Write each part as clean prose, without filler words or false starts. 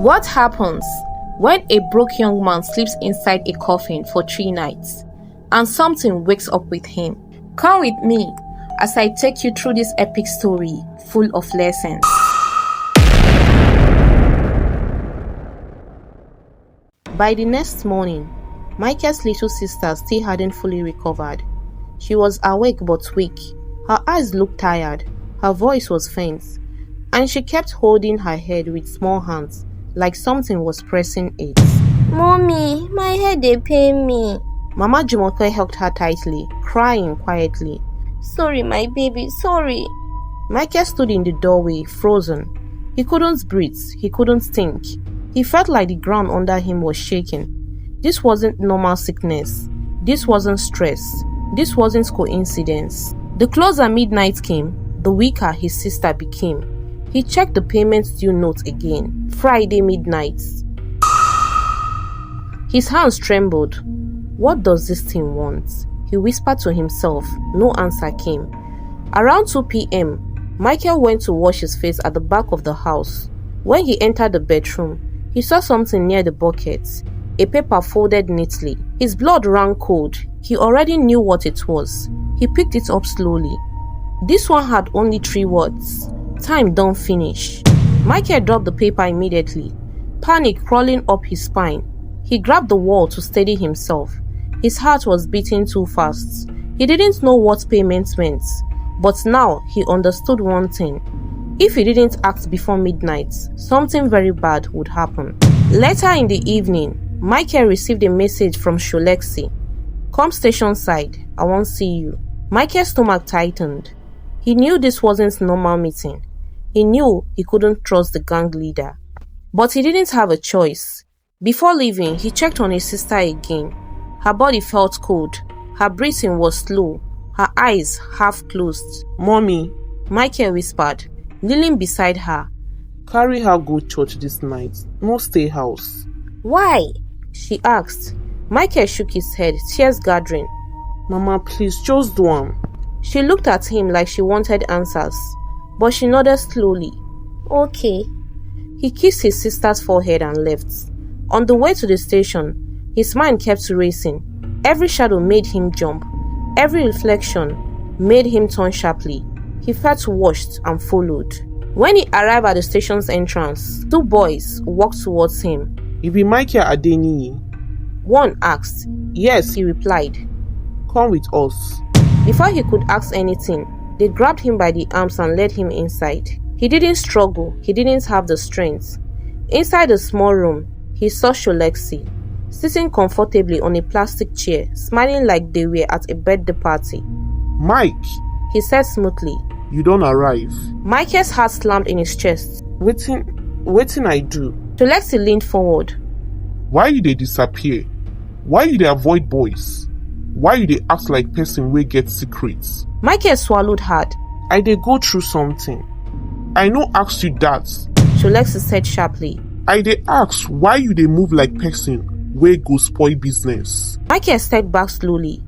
What happens when a broke young man sleeps inside a coffin for 3 nights and something wakes up with him? Come with me as I take you through this epic story full of lessons. By the next morning, Michael's little sister still hadn't fully recovered. She was awake but weak. Her eyes looked tired. Her voice was faint. And she kept holding her head with small hands, like something was pressing it. Mommy, my head dey pain me. Mama Jumoke hugged her tightly, crying quietly. Sorry, my baby, sorry. Michael stood in the doorway, frozen. He couldn't breathe. He couldn't think. He felt like the ground under him was shaking. This wasn't normal sickness. This wasn't stress. This wasn't coincidence. The closer midnight came, the weaker his sister became. He checked the payment due note again. Friday midnight. His hands trembled. What does this thing want? He whispered to himself. No answer came. Around 2 p.m., Michael went to wash his face at the back of the house. When he entered the bedroom, he saw something near the bucket. A paper folded neatly. His blood ran cold. He already knew what it was. He picked it up slowly. This one had only 3 words. Time don't finish. Michael dropped the paper immediately, panic crawling up his spine. He grabbed the wall to steady himself. His heart was beating too fast. He didn't know what payment meant, but now he understood one thing. If he didn't act before midnight, something very bad would happen. Later in the evening, Michael received a message from Sholexi. Come station side, I won't see you. Michael's stomach tightened. He knew this wasn't normal meeting. He knew he couldn't trust the gang leader. But he didn't have a choice. Before leaving, he checked on his sister again. Her body felt cold. Her breathing was slow. Her eyes half closed. Mommy, Michael whispered, kneeling beside her. Carry her go church this night. No stay house. Why? She asked. Michael shook his head, tears gathering. Mama, please, just do am. She looked at him like she wanted answers, but she nodded slowly. Okay. He kissed his sister's forehead and left. On the way to the station, his mind kept racing. Every shadow made him jump. Every reflection made him turn sharply. He felt washed and followed. When he arrived at the station's entrance, 2 boys walked towards him. You be Michael Adeniyi? One asked. Yes, He replied. come with us. Before he could ask anything, they grabbed him by the arms and led him inside. He didn't struggle. He didn't have the strength. Inside the small room, he saw Sholexi, sitting comfortably on a plastic chair, smiling like they were at a birthday party. Mike, He said smoothly. you don't arrive. Michael's heart slammed in his chest. Waiting I do. Sholexi leaned forward. Why you dey disappear? Why you dey avoid boys? Why you dey act like person wey get secrets? Michael swallowed hard. I dey go through something. I no ask you that. Sholexi said sharply. I dey ask why you dey move like person wey go spoil business. Michael stepped back slowly.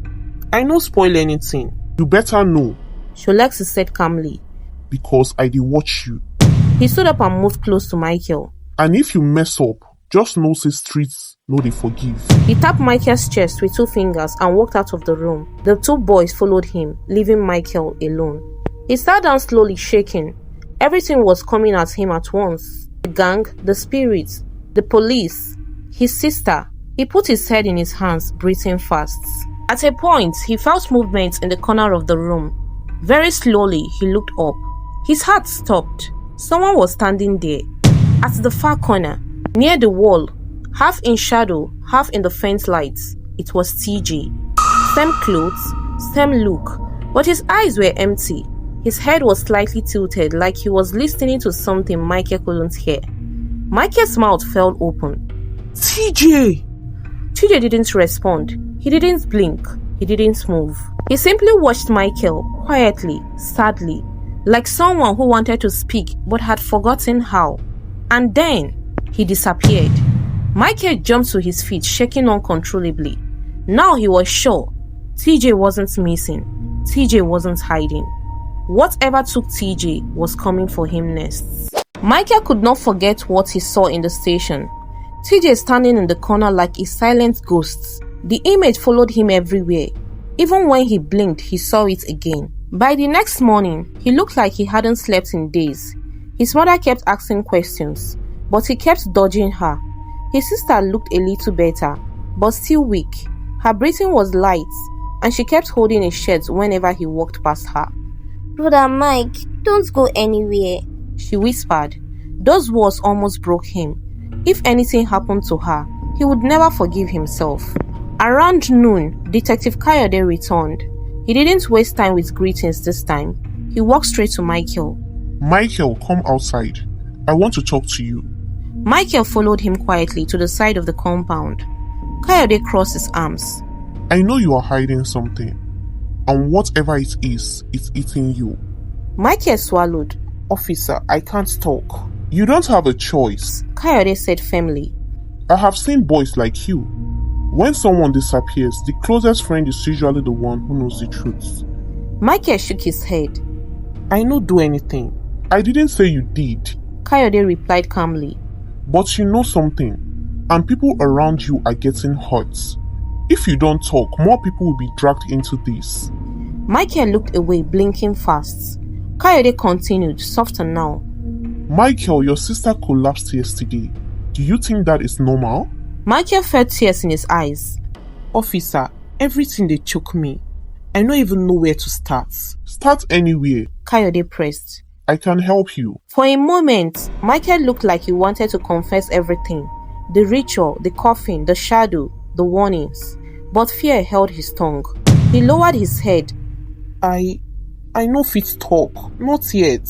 I no spoil anything. You better know, Sholexi said calmly. because I dey watch you. He stood up and moved close to Michael. And if you mess up, just know say streets no dey forgive. He tapped Michael's chest with 2 fingers and walked out of the room. The 2 boys followed him, leaving Michael alone. He sat down slowly, shaking. Everything was coming at him at once. The gang, the spirits, the police, his sister. He put his head in his hands, breathing fast. At a point, he felt movement in the corner of the room. Very slowly, he looked up. His heart stopped. Someone was standing there. At the far corner, near the wall, half in shadow, half in the faint lights, it was TJ. Same clothes, same look, but his eyes were empty. His head was slightly tilted like he was listening to something Michael couldn't hear. Michael's mouth fell open. TJ! TJ didn't respond. He didn't blink. He didn't move. He simply watched Michael, quietly, sadly, like someone who wanted to speak but had forgotten how. And then, he disappeared. Michael jumped to his feet, shaking uncontrollably. Now he was sure TJ wasn't missing. TJ wasn't hiding. Whatever took TJ was coming for him next. Michael could not forget what he saw in the station. TJ standing in the corner like a silent ghost. The image followed him everywhere. Even when he blinked, he saw it again. By the next morning, he looked like he hadn't slept in days. His mother kept asking questions, but he kept dodging her. His sister looked a little better, but still weak. Her breathing was light, and she kept holding his shirt whenever he walked past her. Brother Mike, don't go anywhere, she whispered. Those words almost broke him. If anything happened to her, he would never forgive himself. Around noon, Detective Kayode returned. He didn't waste time with greetings this time. He walked straight to Michael. Michael, come outside. I want to talk to you. Michael followed him quietly to the side of the compound. Kayode crossed his arms. I know you are hiding something, and whatever it is, it's eating you. Michael swallowed. Officer, I can't talk. You don't have a choice, Kayode said firmly. I have seen boys like you. When someone disappears, the closest friend is usually the one who knows the truth. Michael shook his head. I no do anything. I didn't say you did, Kayode replied calmly. But you know something, and people around you are getting hurt. If you don't talk, more people will be dragged into this. Michael looked away, blinking fast. Kayode continued, softer now. Michael, your sister collapsed yesterday. Do you think that is normal? Michael felt tears in his eyes. Officer, everything they choke me. I don't even know where to start. Start anywhere, Kayode pressed. I can help you. For a moment, Michael looked like he wanted to confess everything. The ritual, the coffin, the shadow, the warnings. But fear held his tongue. He lowered his head. I no fit talk. Not yet.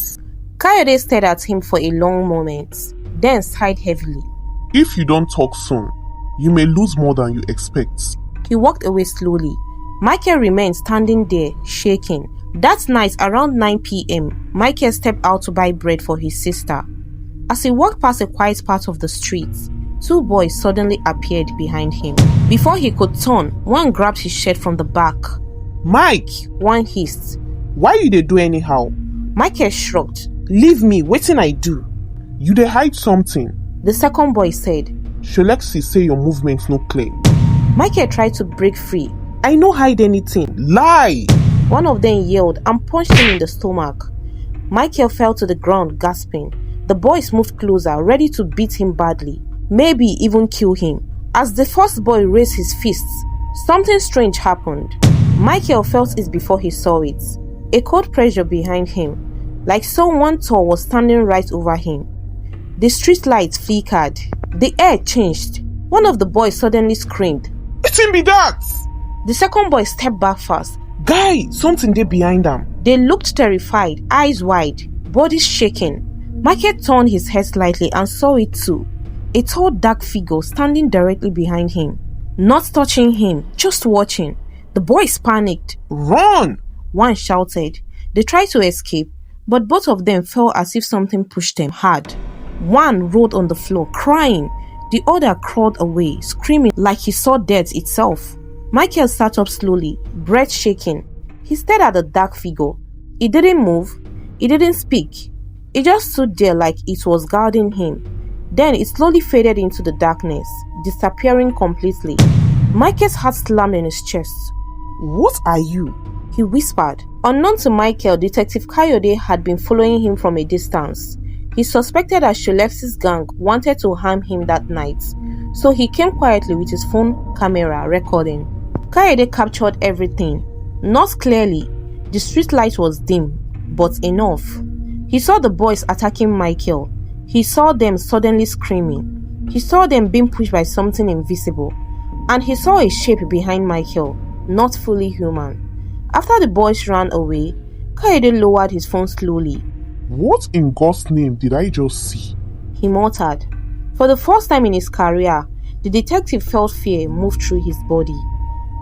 Kayode stared at him for a long moment, then sighed heavily. If you don't talk soon, you may lose more than you expect. He walked away slowly. Michael remained standing there, shaking. That night, around 9 p.m., Michael stepped out to buy bread for his sister. As he walked past a quiet part of the street, two boys suddenly appeared behind him. Before he could turn, one grabbed his shirt from the back. Mike! One hissed. Why you dey do anyhow? Michael shrugged. Leave me, wetin I do? You dey hide something, the second boy said. Sholexi say your movements no clear. Michael tried to break free. I no hide anything. Lie! One of them yelled and punched him in the stomach. Michael fell to the ground, gasping. The boys moved closer, ready to beat him badly, maybe even kill him. As the first boy raised his fists, something strange happened. Michael felt it before he saw it. A cold pressure behind him, like someone tall was standing right over him. The street lights flickered. The air changed. One of the boys suddenly screamed. It's him be that! The second boy stepped back fast. Guy, something there behind them. They looked terrified, eyes wide, bodies shaking. Michael turned his head slightly and saw it too. A tall dark figure standing directly behind him. Not touching him, just watching. The boys panicked. Run! One shouted. They tried to escape, but both of them fell as if something pushed them hard. One rolled on the floor, crying. The other crawled away, screaming like he saw death itself. Michael sat up slowly, breath shaking. He stared at the dark figure. It didn't move. It didn't speak. It just stood there like it was guarding him. Then it slowly faded into the darkness, disappearing completely. Michael's heart slammed in his chest. What are you? He whispered. Unknown to Michael, Detective Kayode had been following him from a distance. He suspected that Sholexi's gang wanted to harm him that night, so he came quietly with his phone camera recording. Kayode captured everything. Not clearly. The street light was dim, but enough. He saw the boys attacking Michael. He saw them suddenly screaming. He saw them being pushed by something invisible. And he saw a shape behind Michael, not fully human. After the boys ran away, Kayode lowered his phone slowly. What in God's name did I just see? He muttered. For the first time in his career, the detective felt fear move through his body.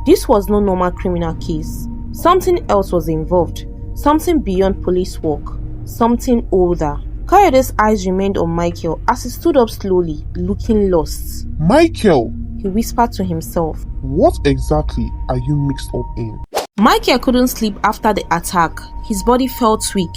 This was no normal criminal case. Something else was involved. Something beyond police work. Something older. Kayode's eyes remained on Michael as he stood up slowly, looking lost. Michael! He whispered to himself. What exactly are you mixed up in? Michael couldn't sleep after the attack. His body felt weak,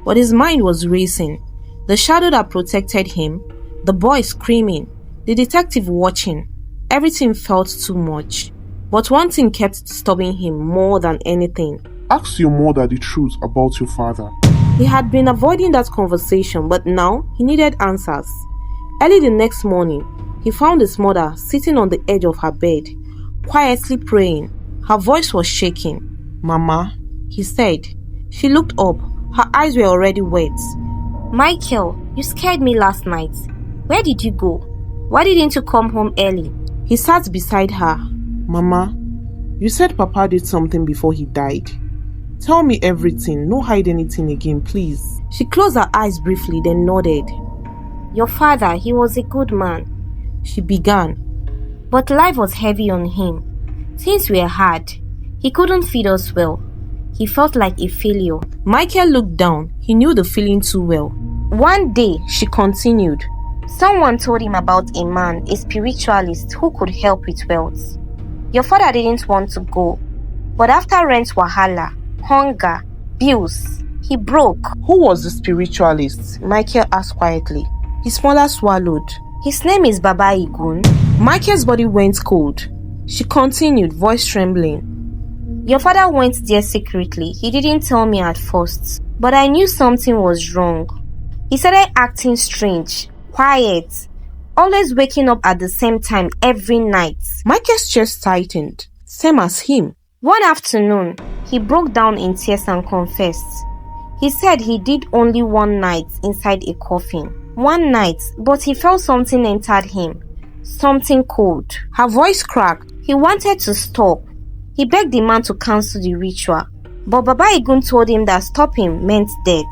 but his mind was racing. The shadow that protected him, the boy screaming, the detective watching. Everything felt too much. But one thing kept disturbing him more than anything. Ask your mother the truth about your father. He had been avoiding that conversation, but now he needed answers. Early the next morning, he found his mother sitting on the edge of her bed, quietly praying. Her voice was shaking. "Mama," he said. She looked up. Her eyes were already wet. Michael, you scared me last night. Where did you go? Why didn't you come home early? He sat beside her. "Mama, you said Papa did something before he died. Tell me everything, no hide anything again, please." She closed her eyes briefly, then nodded. Your father, he was a good man. She began. But life was heavy on him. Things were hard. He couldn't feed us well. He felt like a failure. Michael looked down. He knew the feeling too well. One day, she continued, someone told him about a man, a spiritualist who could help with wealth. Your father didn't want to go. But after rent wahala, hunger, bills, he broke. Who was the spiritualist? Michael asked quietly. His mother swallowed. His name is Baba Igun. Michael's body went cold. She continued, voice trembling. Your father went there secretly. He didn't tell me at first. But I knew something was wrong. He started acting strange, quiet, always waking up at the same time every night. Michael's chest tightened, same as him. One afternoon, he broke down in tears and confessed. He said he did only one night inside a coffin. One night, but he felt something entered him. Something cold. Her voice cracked. He wanted to stop. He begged the man to cancel the ritual. But Baba Igun told him that stopping meant death.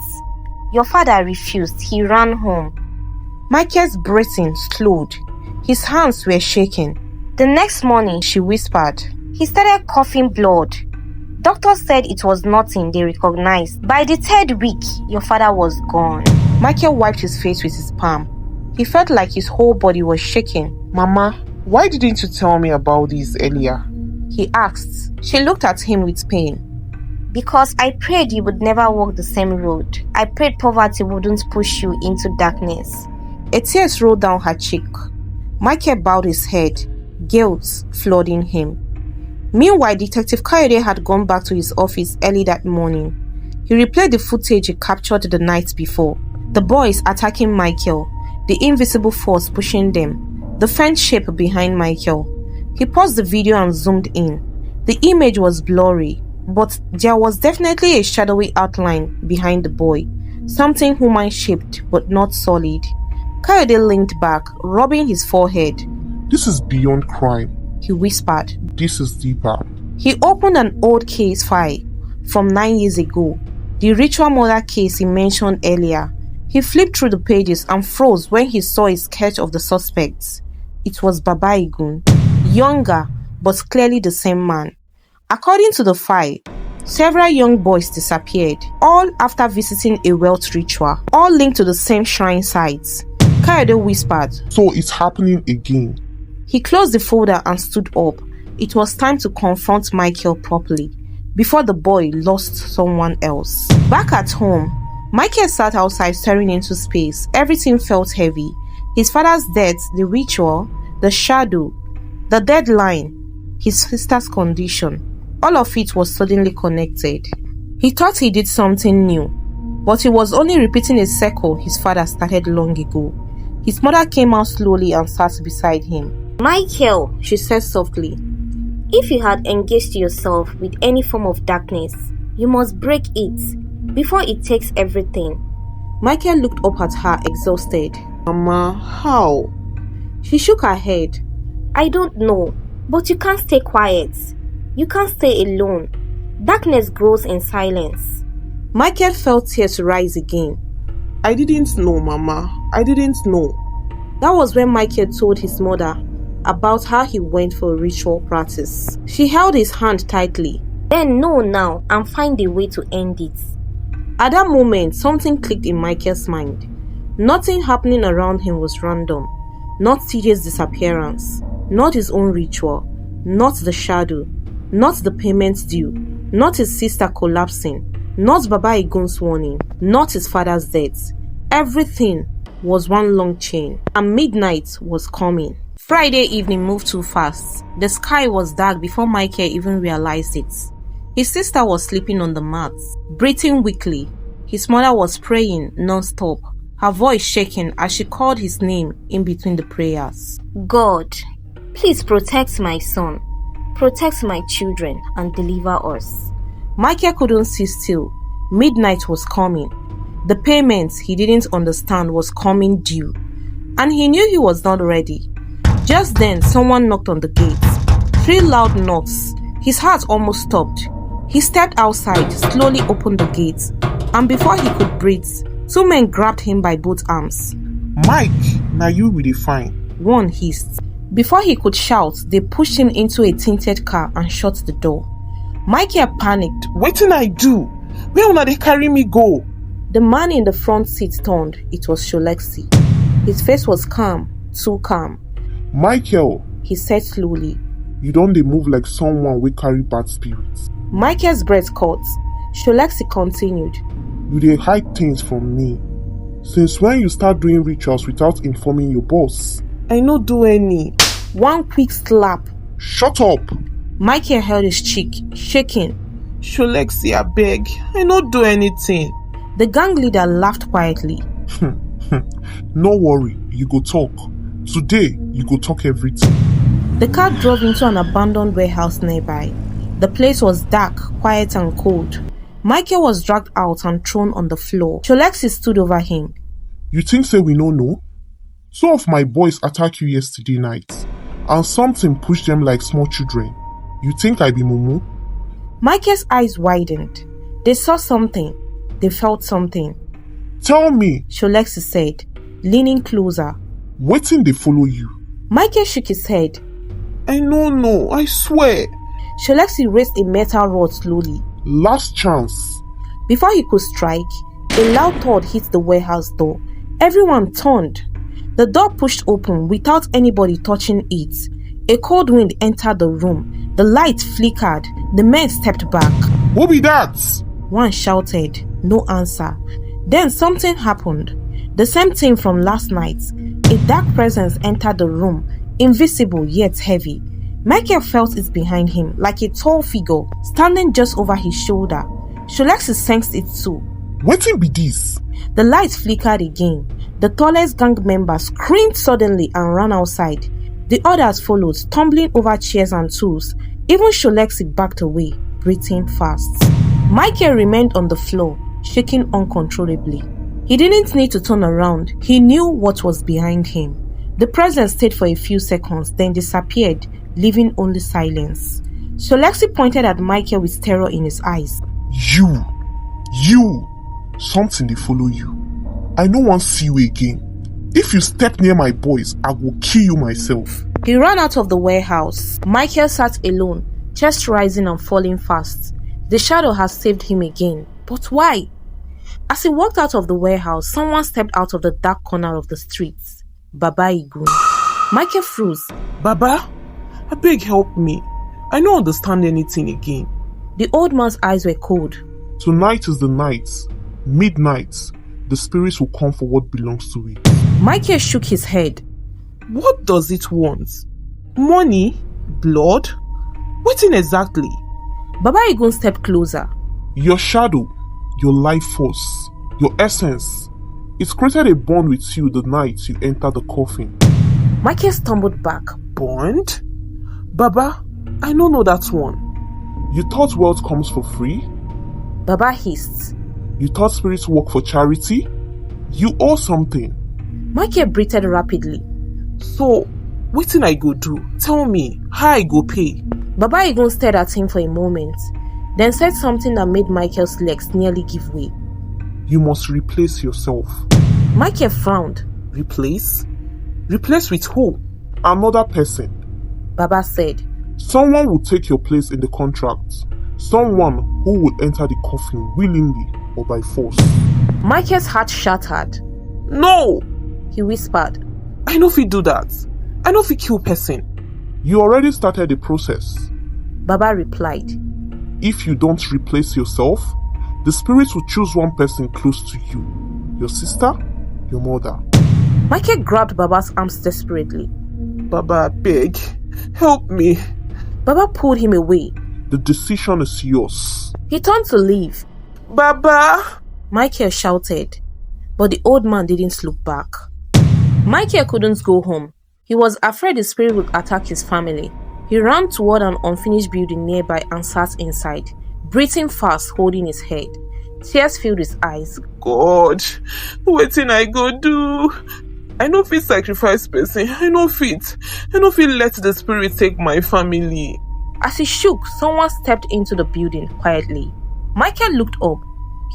Your father refused. He ran home. Michael's breathing slowed. His hands were shaking. The next morning, she whispered, he started coughing blood. Doctors said it was nothing they recognized. By the third week, your father was gone. Michael wiped his face with his palm. He felt like his whole body was shaking. "Mama, why didn't you tell me about this earlier?" he asked. She looked at him with pain. Because I prayed you would never walk the same road. I prayed poverty wouldn't push you into darkness. A tear rolled down her cheek. Michael bowed his head, guilt flooding him. Meanwhile, Detective Kayode had gone back to his office early that morning. He replayed the footage he captured the night before. The boys attacking Michael, the invisible force pushing them, the faint shape behind Michael. He paused the video and zoomed in. The image was blurry, but there was definitely a shadowy outline behind the boy, something human-shaped but not solid. Kayode leaned back, rubbing his forehead. "This is beyond crime," he whispered. "This is deeper." He opened an old case file from 9 years ago, the ritual murder case he mentioned earlier. He flipped through the pages and froze when he saw a sketch of the suspects. It was Baba Igun, younger but clearly the same man. According to the file, several young boys disappeared, all after visiting a wealth ritual, all linked to the same shrine sites. Kayode whispered, "So it's happening again." He closed the folder and stood up. It was time to confront Michael properly, before the boy lost someone else. Back at home, Michael sat outside staring into space. Everything felt heavy. His father's death, the ritual, the shadow, the deadline, his sister's condition. All of it was suddenly connected. He thought he did something new, but he was only repeating a cycle his father started long ago. His mother came out slowly and sat beside him. Michael, she said softly, if you had engaged yourself with any form of darkness, you must break it before it takes everything. Michael looked up at her, exhausted. "Mama, how?" She shook her head. I don't know, but you can't stay quiet. You can't stay alone. Darkness grows in silence. Michael felt tears rise again. "I didn't know, Mama. I didn't know." That was when Michael told his mother about how he went for a ritual practice. She held his hand tightly. Then know now and find a way to end it. At that moment, something clicked in Michael's mind. Nothing happening around him was random. Not TJ's disappearance, not his own ritual, not the shadow, not the payments due, not his sister collapsing, not Baba Igun's warning, not his father's death. Everything was one long chain, and midnight was coming. Friday evening moved too fast. The sky was dark before Michael even realized it. His sister was sleeping on the mats, breathing weakly. His mother was praying non-stop, her voice shaking as she called his name in between the prayers. God, please protect my son, protect my children, and deliver us. Michael couldn't sit still. Midnight was coming. The payment he didn't understand was coming due, and he knew he was not ready. Just then, someone knocked on the gate. 3 loud knocks. His heart almost stopped. He stepped outside, slowly opened the gate, and before he could breathe, 2 men grabbed him by both arms. Mike, now you really fine. One hissed. Before he could shout, they pushed him into a tinted car and shut the door. Michael panicked. Wetin I do? Where una dey carry me go? The man in the front seat turned. It was Sholeksi. His face was calm, too calm. Michael, he said slowly. You don't dey move like someone wey carry bad spirits. Michael's breath caught. Sholeksi continued. You dey hide things from me. Since when you start doing rituals without informing your boss? I no do any. One quick slap. Shut up! Michael held his cheek, shaking. Sholeksi, abeg, I no do anything. The gang leader laughed quietly. No worry, you go talk. Today, you go talk everything. The car drove into an abandoned warehouse nearby. The place was dark, quiet and cold. Michael was dragged out and thrown on the floor. Sholeksi stood over him. You think say we no know? 2 of my boys attacked you yesterday night, and something pushed them like small children. You think I be mumu? Michael's eyes widened. They saw something. They felt something. Tell me, Sholeksi said, leaning closer. Wetin dey follow you? Michael shook his head. I no know, I swear. Sholeksi raised a metal rod slowly. Last chance. Before he could strike, a loud thud hit the warehouse door. Everyone turned. The door pushed open without anybody touching it. A cold wind entered the room. The light flickered. The men stepped back. Who be that? One shouted. No answer. Then something happened. The same thing from last night. A dark presence entered the room, invisible yet heavy. Michael felt it behind him, like a tall figure, standing just over his shoulder. Sholeksi sensed it too. Wetin be this? The light flickered again. The tallest gang member screamed suddenly and ran outside. The others followed, tumbling over chairs and tools. Even Sholeksi backed away, breathing fast. Michael remained on the floor, shaking uncontrollably. He didn't need to turn around. He knew what was behind him. The presence stayed for a few seconds, then disappeared, leaving only silence. Sholeksi pointed at Michael with terror in his eyes. You! Something dey follow you. I no wan see you again. If you step near my boys, I will kill you myself. He ran out of the warehouse. Michael sat alone, chest rising and falling fast. The shadow had saved him again. But why? As he walked out of the warehouse, someone stepped out of the dark corner of the street. Baba Igun. Michael froze. Baba, abeg help me. I don't understand anything again. The old man's eyes were cold. Tonight is the night. Midnight. The spirits will come for what belongs to it. Michael shook his head. What does it want? Money? Blood? Wetin exactly? Baba Igun stepped closer. Your shadow, your life force, your essence. It created a bond with you the night you entered the coffin. Michael stumbled back. Bond? Baba, I don't know that one. You thought wealth comes for free? Baba hissed. You thought spirits work for charity? You owe something. Michael breathed rapidly. So, wetin I go do? Tell me, how I go pay? Baba Igun stared at him for a moment, then said something that made Michael's legs nearly give way. You must replace yourself. Michael frowned. Replace? Replace with who? Another person. Baba said. Someone will take your place in the contract. Someone who will enter the coffin willingly or by force. Michael's heart shattered. No! He whispered. I no fit do that. I no fit kill person. You already started the process. Baba replied. If you don't replace yourself, the spirits will choose one person close to you. Your sister, your mother. Michael grabbed Baba's arms desperately. Baba, beg, help me. Baba pulled him away. The decision is yours. He turned to leave. Baba! Michael shouted, but the old man didn't look back. Michael couldn't go home. He was afraid the spirit would attack his family. He ran toward an unfinished building nearby and sat inside, breathing fast, holding his head. Tears filled his eyes. God, wetin I go do? I no fit sacrifice person. I no fit let the spirit take my family. As he shook, someone stepped into the building quietly. Michael looked up.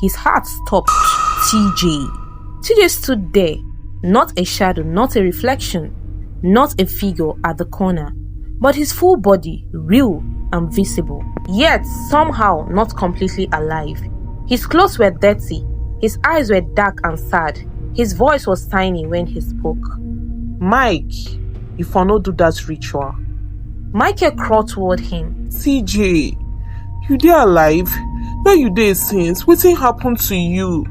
His heart stopped. TJ. TJ stood there. Not a shadow, not a reflection, not a figure at the corner, but his full body, real and visible, yet somehow not completely alive. His clothes were dirty, his eyes were dark and sad, his voice was tiny when he spoke. Mike, if I no do that ritual. Michael crawled toward him. TJ, you dey alive? Where you dey since? Wetin happen to you?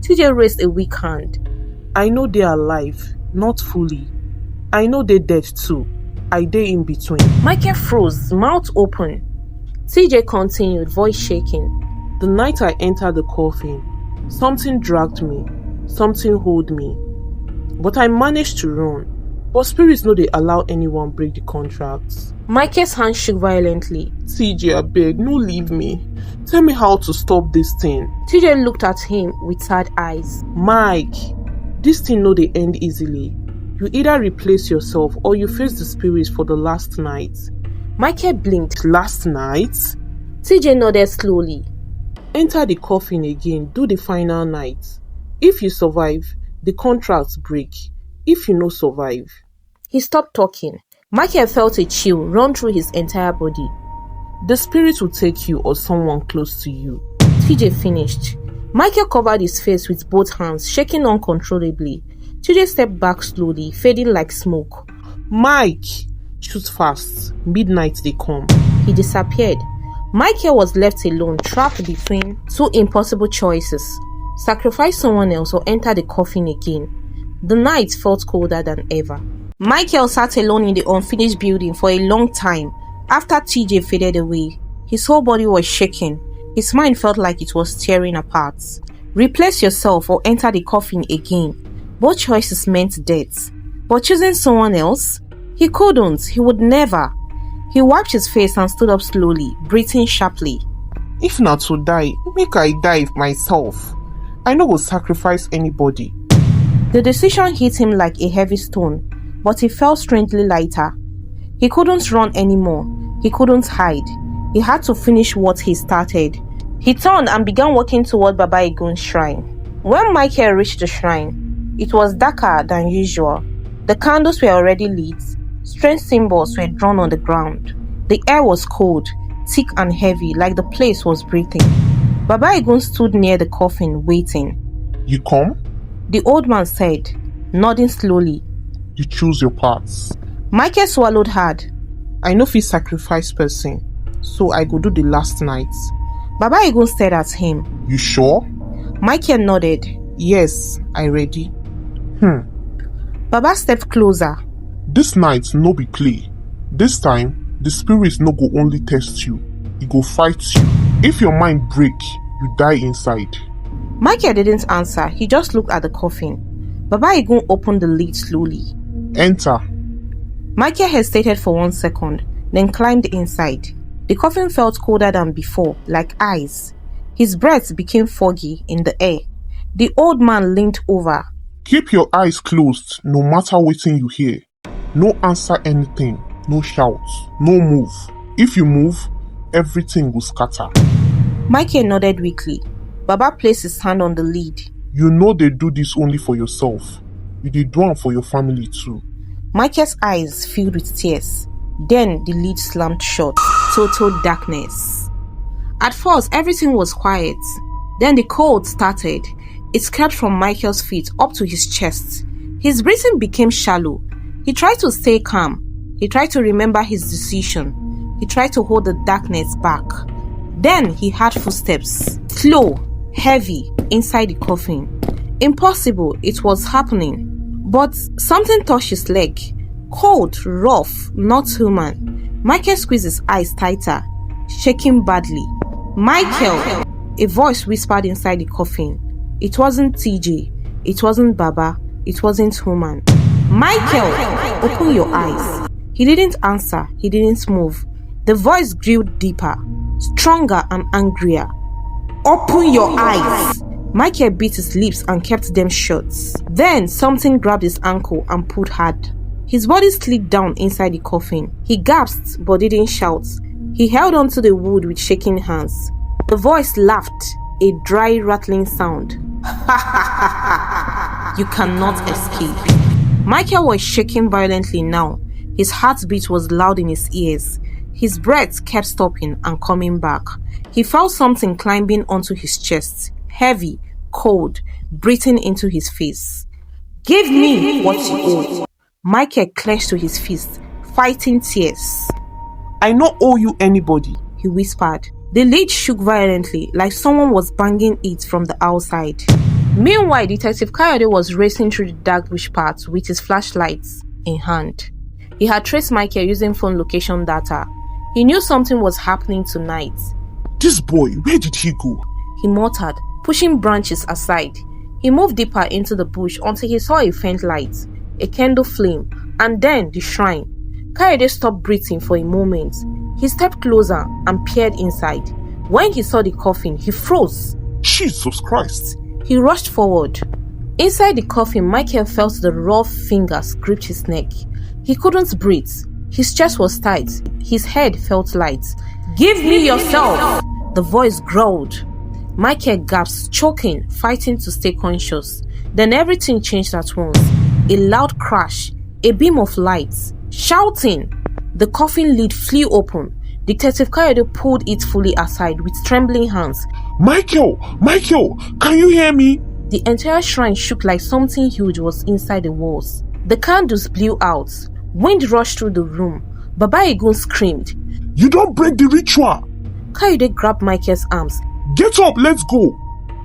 TJ raised a weak hand. I know they are alive, not fully. I know they dead too. I dey in between. Michael froze, mouth open. TJ continued, voice shaking. The night I entered the coffin, something dragged me, something held me. But I managed to run. But spirits know they allow anyone break the contracts. Michael's hand shook violently. TJ, I beg, no leave me. Tell me how to stop this thing. TJ looked at him with sad eyes. Mike, this thing no they end easily. You either replace yourself or you face the spirits for the last night. Michael blinked. Last night? TJ nodded slowly. Enter the coffin again, do the final night. If you survive, the contracts break. If you no survive. He stopped talking. Michael felt a chill run through his entire body. The spirit will take you or someone close to you. TJ finished. Michael covered his face with both hands, shaking uncontrollably. TJ stepped back slowly, fading like smoke. Mike, choose fast. Midnight they come. He disappeared. Michael was left alone, trapped between two impossible choices. Sacrifice someone else or enter the coffin again. The night felt colder than ever. Michael sat alone in the unfinished building for a long time. After TJ faded away, his whole body was shaking. His mind felt like it was tearing apart. Replace yourself or enter the coffin again. Both choices meant death. But choosing someone else? He couldn't. He would never. He wiped his face and stood up slowly, breathing sharply. If not to die, make I die myself. I no go sacrifice anybody. The decision hit him like a heavy stone, but he felt strangely lighter. He couldn't run anymore. He couldn't hide. He had to finish what he started. He turned and began walking toward Baba Egun's shrine. When Michael reached the shrine, it was darker than usual. The candles were already lit. Strange symbols were drawn on the ground. The air was cold, thick and heavy, like the place was breathing. Baba Egun stood near the coffin, waiting. You come? The old man said, nodding slowly. You choose your paths. Michael swallowed hard. I no fit sacrifice person, so I go do the last night. Baba Egun stared at him. You sure? Michael nodded. Yes, I ready. Baba stepped closer. This night no be play. This time, the spirits no go only test you, e go fight you. If your mind break, you die inside. Michael didn't answer. He just looked at the coffin. Baba Egun opened the lid slowly. Enter. Michael hesitated for 1 second, then climbed inside. The coffin felt colder than before, like ice. His breath became foggy in the air. The old man leaned over. Keep your eyes closed, no matter wetin you hear. No answer anything, no shout, no move. If you move, everything will scatter. Michael nodded weakly. Baba placed his hand on the lid. You know they do this only for yourself. You dey do am for your family too. Michael's eyes filled with tears. Then the lid slammed shut. Total darkness. At first, everything was quiet. Then the cold started. It crept from Michael's feet up to his chest. His breathing became shallow. He tried to stay calm. He tried to remember his decision. He tried to hold the darkness back. Then he heard footsteps. Slow, heavy, inside the coffin. Impossible, it was happening. But something touched his leg. Cold, rough, not human. Michael squeezed his eyes tighter, shaking badly. Michael! A voice whispered inside the coffin. It wasn't TJ. It wasn't Baba. It wasn't human. Michael! Open your eyes. He didn't answer. He didn't move. The voice grew deeper, stronger and angrier. Open your eyes! Michael bit his lips and kept them shut. Then something grabbed his ankle and pulled hard. His body slid down inside the coffin. He gasped but didn't shout. He held onto the wood with shaking hands. The voice laughed, a dry rattling sound. You cannot escape. Michael was shaking violently now. His heartbeat was loud in his ears. His breath kept stopping and coming back. He felt something climbing onto his chest, heavy, cold, breathing into his face. Give me what you owe. Michael clenched to his fist, fighting tears. I not owe you anybody, he whispered. The lid shook violently, like someone was banging it from the outside. Meanwhile, Detective Kayode was racing through the dark bush path with his flashlights in hand. He had traced Michael using phone location data. He knew something was happening tonight. This boy, where did he go? He muttered, pushing branches aside. He moved deeper into the bush until he saw a faint light, a candle flame, and then the shrine. Kayode stopped breathing for a moment. He stepped closer and peered inside. When he saw the coffin, he froze. Jesus Christ! He rushed forward. Inside the coffin, Michael felt the rough fingers grip his neck. He couldn't breathe. His chest was tight. His head felt light. Give me yourself! The voice growled. Michael gasped, choking, fighting to stay conscious. Then everything changed at once. A loud crash, a beam of light, shouting. The coffin lid flew open. Detective Kayode pulled it fully aside with trembling hands. Michael! Michael! Can you hear me? The entire shrine shook like something huge was inside the walls. The candles blew out. Wind rushed through the room. Baba Egun screamed. You don't break the ritual! Kayode grabbed Michael's arms. Get up, let's go!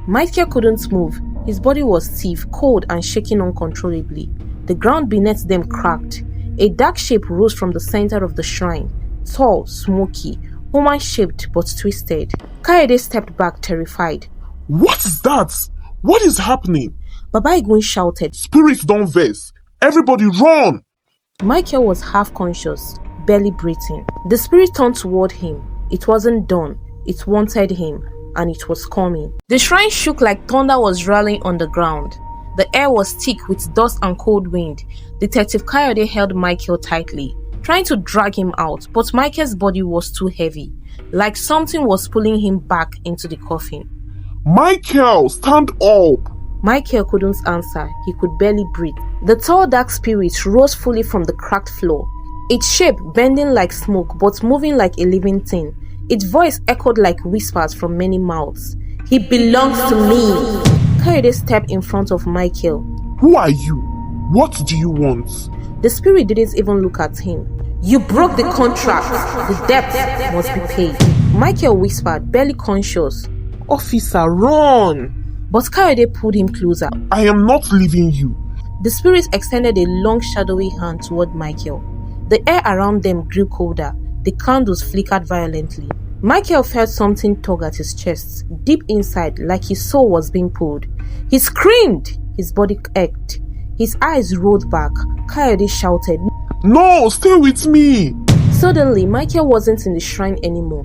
Michael couldn't move. His body was stiff, cold and shaking uncontrollably. The ground beneath them cracked. A dark shape rose from the center of the shrine. Tall, smoky, human-shaped but twisted. Kayode stepped back, terrified. What is that? What is happening? Baba Egun shouted. Spirits don't vex. Everybody run! Michael was half conscious, barely breathing. The spirit turned toward him. It wasn't done. It wanted him, and it was coming. The shrine shook like thunder was raining on the ground. The air was thick with dust and cold wind. Detective Kayode held Michael tightly, trying to drag him out, but Michael's body was too heavy, like something was pulling him back into the coffin. Michael, stand up! Michael couldn't answer. He could barely breathe. The tall dark spirit rose fully from the cracked floor, its shape bending like smoke but moving like a living thing. Its voice echoed like whispers from many mouths. He belongs to me! Kayode stepped in front of Michael. Who are you? What do you want? The spirit didn't even look at him. You broke the contract. The debt must be paid. Michael whispered, barely conscious. Officer, run! But Kayode pulled him closer. I am not leaving you. The spirit extended a long shadowy hand toward Michael. The air around them grew colder. The candles flickered violently. Michael felt something tug at his chest, deep inside, like his soul was being pulled. He screamed. His body ached. His eyes rolled back. Kayode shouted, No, stay with me! Suddenly, Michael wasn't in the shrine anymore.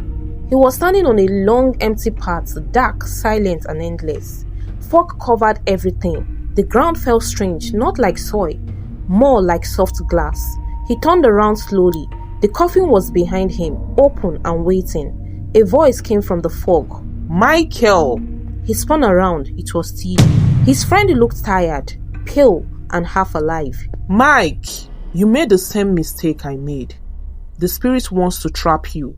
He was standing on a long, empty path, dark, silent, and endless. Fog covered everything. The ground felt strange, not like soil, more like soft glass. He turned around slowly. The coffin was behind him, open and waiting. A voice came from the fog. Michael! He spun around. It was TJ. His friend looked tired, pale, and half alive. Mike, you made the same mistake I made. The spirit wants to trap you.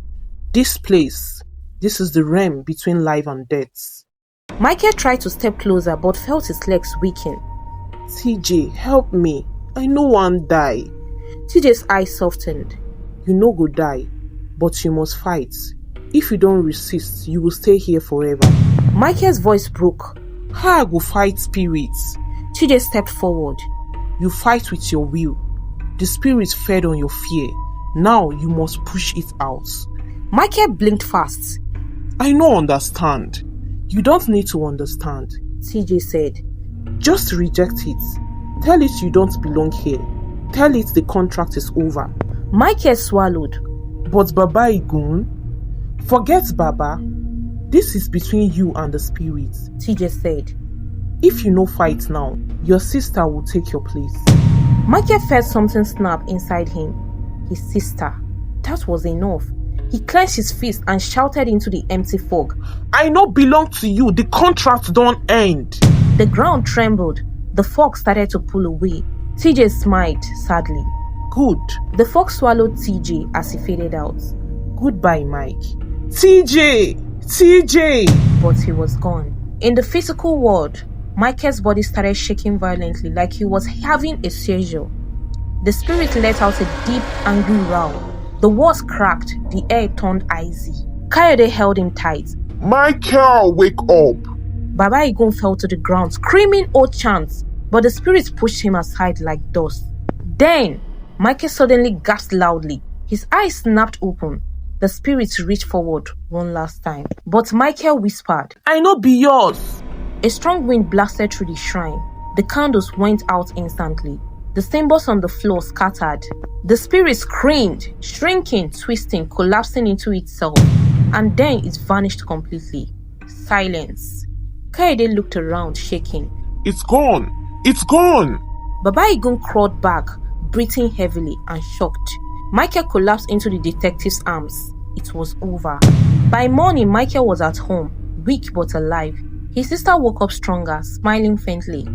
This place, this is the realm between life and death. Michael tried to step closer but felt his legs weaken. TJ, help me. I no want die. TJ's eyes softened. You no go die, but you must fight. If you don't resist, you will stay here forever. Michael's voice broke. How I go fight spirits? TJ stepped forward. You fight with your will. The spirit fed on your fear. Now you must push it out. Michael blinked fast. I no understand. You don't need to understand, TJ said. Just reject it. Tell it you don't belong here. Tell it the contract is over. Michael swallowed. But Baba Igun? Forget Baba. This is between you and the spirit, TJ said. If you no fight now, your sister will take your place. Michael felt something snap inside him. His sister. That was enough. He clenched his fist and shouted into the empty fog. I no belong to you. The contract don't end. The ground trembled. The fog started to pull away. TJ smiled sadly. Good. The fog swallowed TJ as he faded out. Goodbye, Mike. TJ! TJ! But he was gone. In the physical world, Michael's body started shaking violently like he was having a seizure. The spirit let out a deep, angry growl. The walls cracked, the air turned icy. Kayode held him tight. Michael, wake up! Baba Igun fell to the ground, screaming old chants, but the spirit pushed him aside like dust. Then, Michael suddenly gasped loudly. His eyes snapped open. The spirit reached forward one last time, but Michael whispered, I no be yours. A strong wind blasted through the shrine. The candles went out instantly. The symbols on the floor scattered. The spirit screamed, shrinking, twisting, collapsing into itself, and then it vanished completely. Silence. Kayode looked around, shaking. It's gone! It's gone! Baba Igun crawled back, breathing heavily and shocked. Michael collapsed into the detective's arms. It was over. By morning, Michael was at home, weak but alive. His sister woke up stronger, smiling faintly.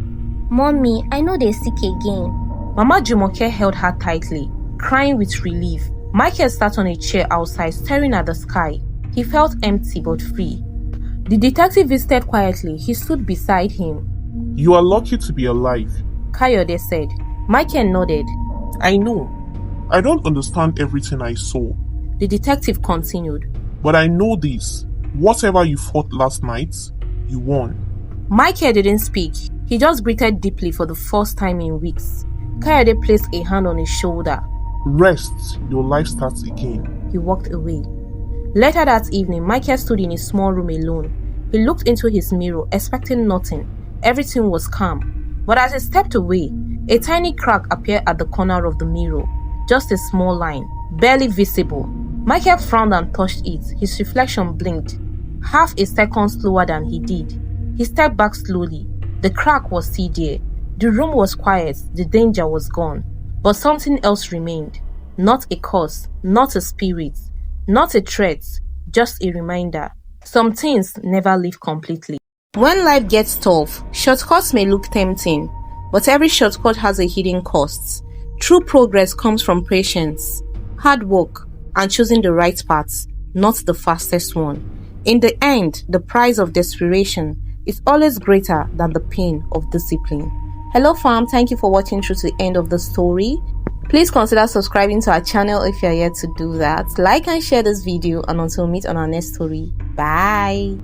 Mommy, I know they're sick again. Mama Jumoke held her tightly, crying with relief. Michael sat on a chair outside, staring at the sky. He felt empty but free. The detective visited quietly. He stood beside him. You are lucky to be alive. Kayode said. Michael nodded. I know. I don't understand everything I saw. The detective continued. But I know this. Whatever you fought last night, you won. Michael didn't speak. He just breathed deeply for the first time in weeks. Kayode placed a hand on his shoulder. Rest, your life starts again. He walked away. Later that evening, Michael stood in his small room alone. He looked into his mirror, expecting nothing. Everything was calm. But as he stepped away, a tiny crack appeared at the corner of the mirror. Just a small line, barely visible. Michael frowned and touched it. His reflection blinked, half a second slower than he did. He stepped back slowly. The crack was still there. The room was quiet. The danger was gone. But something else remained. Not a curse, not a spirit, not a threat, just a reminder. Some things never live completely. When life gets tough, shortcuts may look tempting, but every shortcut has a hidden cost. True progress comes from patience, hard work, and choosing the right path, not the fastest one. In the end, the price of desperation is always greater than the pain of discipline. Hello fam, thank you for watching through to the end of the story. Please consider subscribing to our channel if you are yet to do that. Like and share this video, and until we meet on our next story. Bye.